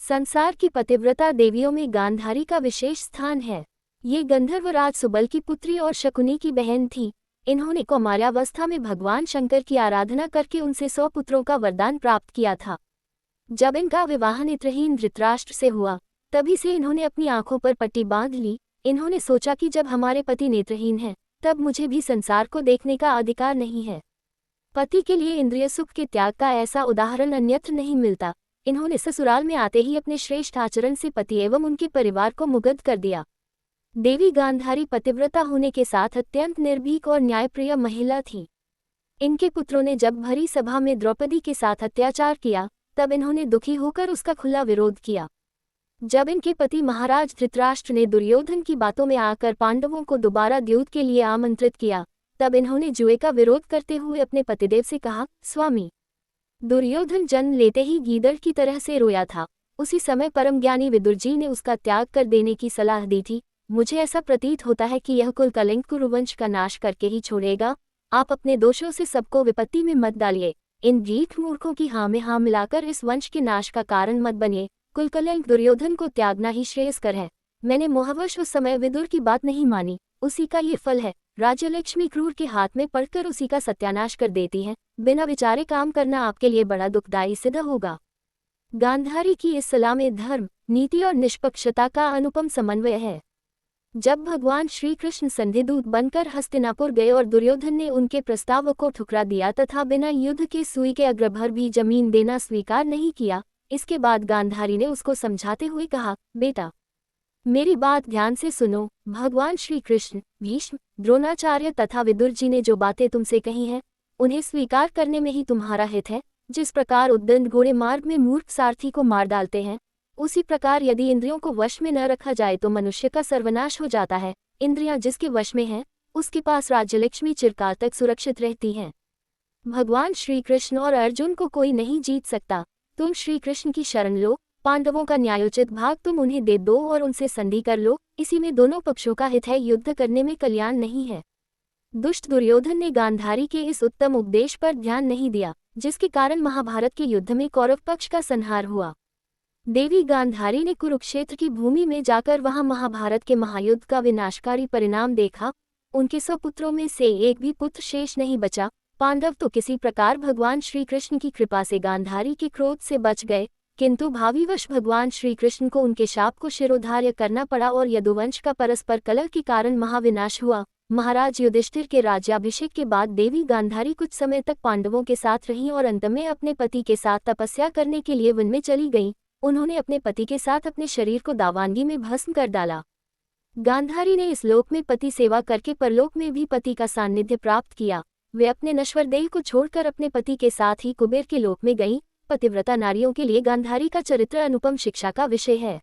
संसार की पतिव्रता देवियों में गांधारी का विशेष स्थान है। ये गंधर्वराज सुबल की पुत्री और शकुनी की बहन थी। इन्होंने कौमार्यावस्था में भगवान शंकर की आराधना करके उनसे 100 पुत्रों का वरदान प्राप्त किया था। जब इनका विवाह नेत्रहीन धृतराष्ट्र से हुआ, तभी से इन्होंने अपनी आंखों पर पट्टी बांध ली। इन्होंने सोचा कि जब हमारे पति नेत्रहीन हैं, तब मुझे भी संसार को देखने का अधिकार नहीं है। पति के लिए इंद्रिय सुख के त्याग का ऐसा उदाहरण अन्यत्र नहीं मिलता। इन्होंने ससुराल में आते ही अपने श्रेष्ठ आचरण से पति एवं उनके परिवार को मुग्ध कर दिया। देवी गांधारी पतिव्रता होने के साथ अत्यंत निर्भीक और न्यायप्रिय महिला थी। इनके पुत्रों ने जब भरी सभा में द्रौपदी के साथ अत्याचार किया, तब इन्होंने दुखी होकर उसका खुला विरोध किया। जब इनके पति महाराज धृतराष्ट्र ने दुर्योधन की बातों में आकर पांडवों को दोबारा युद्ध के लिए आमंत्रित किया, तब इन्होंने जुए का विरोध करते हुए अपने पतिदेव से कहा, स्वामी, दुर्योधन जन्म लेते ही गीदड़ की तरह से रोया था। उसी समय परम ज्ञानी विदुर जी ने उसका त्याग कर देने की सलाह दी थी। मुझे ऐसा प्रतीत होता है कि यह कुल कलंक कुरुवंश का नाश करके ही छोड़ेगा। आप अपने दोषों से सबको विपत्ति में मत डालिए। इन गीठ मूर्खों की हाँ में हाँ मिलाकर इस वंश के नाश का कारण मत बनिए। कुल कलंक दुर्योधन को त्यागना ही श्रेयस्कर है। मैंने मोहवश उस समय विदुर की बात नहीं मानी, उसी का ये फल है। राज्यलक्ष्मी क्रूर के हाथ में पड़कर उसी का सत्यानाश कर देती है। बिना विचारे काम करना आपके लिए बड़ा दुखदायी सिद्ध होगा। गांधारी की इस सलाह में धर्म, नीति और निष्पक्षता का अनुपम समन्वय है। जब भगवान श्री कृष्ण संधिदूत बनकर हस्तिनापुर गए और दुर्योधन ने उनके प्रस्ताव को ठुकरा दिया तथा बिना युद्ध के सुई के अग्रभर भी जमीन देना स्वीकार नहीं किया, इसके बाद गांधारी ने उसको समझाते हुए कहा, बेटा, मेरी बात ध्यान से सुनो। भगवान श्री कृष्ण, भीष्म, द्रोणाचार्य तथा विदुर जी ने जो बातें तुमसे कही हैं, उन्हें स्वीकार करने में ही तुम्हारा हित है। जिस प्रकार उद्दंड घोड़े मार्ग में मूर्ख सारथी को मार डालते हैं, उसी प्रकार यदि इंद्रियों को वश में न रखा जाए तो मनुष्य का सर्वनाश हो जाता है। इंद्रियां जिसके वश में हैं, उसके पास राज्यलक्ष्मी चिरकाल तक सुरक्षित रहती हैं। भगवान श्री कृष्ण और अर्जुन को कोई नहीं जीत सकता। तुम श्री कृष्ण की शरण लो, पांडवों का न्यायोचित भाग तुम उन्हें दे दो और उनसे संधि कर लो। इसी में दोनों पक्षों का हित है, युद्ध करने में कल्याण नहीं है। दुष्ट दुर्योधन ने गांधारी के इस उत्तम उपदेश पर ध्यान नहीं दिया, जिसके कारण महाभारत के युद्ध में कौरव पक्ष का संहार हुआ। देवी गांधारी ने कुरुक्षेत्र की भूमि में जाकर वहां महाभारत के महायुद्ध का विनाशकारी परिणाम देखा। उनके 100 पुत्रों में से एक भी पुत्र शेष नहीं बचा। पांडव तो किसी प्रकार भगवान श्री कृष्ण की कृपा से गांधारी के क्रोध से बच गए, किंतु भावीवश भगवान श्री कृष्ण को उनके शाप को शिरोधार्य करना पड़ा और यदुवंश का परस्पर कलह के कारण महाविनाश हुआ। महाराज युधिष्ठिर के राज्याभिषेक के बाद देवी गांधारी कुछ समय तक पांडवों के साथ रहीं और अंत में अपने पति के साथ तपस्या करने के लिए वन में चली गईं। उन्होंने अपने पति के साथ अपने शरीर को दावानगी में भस्म कर डाला। गांधारी ने इस लोक में पति सेवा करके परलोक में भी पति का सान्निध्य प्राप्त किया। वे अपने नश्वर देह को छोड़कर अपने पति के साथ ही कुबेर के लोक में गईं। पतिव्रता नारियों के लिए गांधारी का चरित्र अनुपम शिक्षा का विषय है।